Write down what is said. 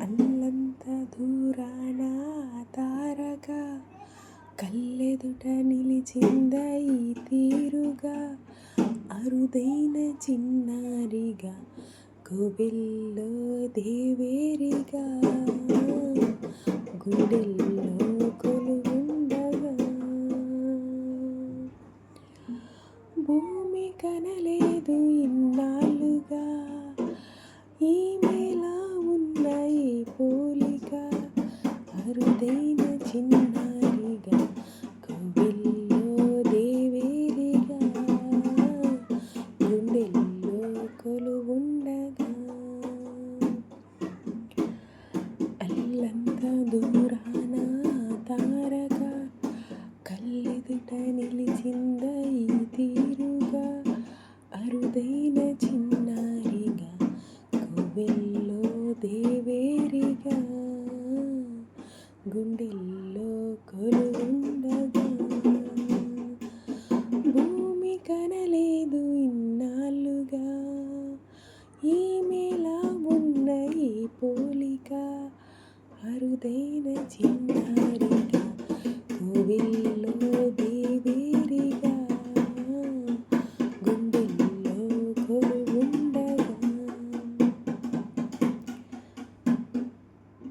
అల్లంత దూరాన తారగా కళ్ళెదుట నిలిచింద ఈ తీరుగా అరుదైన చిన్నారిగా గుబిల్లో దేవేరిగా గుండెల్లో కొలువుండగా భూమి కనలేదు ఇన్నాళ్ళుగా ఈమెలా ఉన్న ఈ పోలిక అరుదైన చిన్నారిగా గుబిల్లో దేవేరిగా గుండెల్లో కొలువుండగా అల్లంత దూరాన తారగా కళ్ళెదుట నిలిచింద ఈ తీరుగా అరుదైన చిన్నారిగా గుబిల్లో దేవేరిగా గుండెల్లో కొలువుండగా భూమి కనలేదు ఇన్నాళ్ళుగా ఈమెలా ఉన్న ఈ పోలిక అరుదైన చిన్నారిగా గుబిల్లో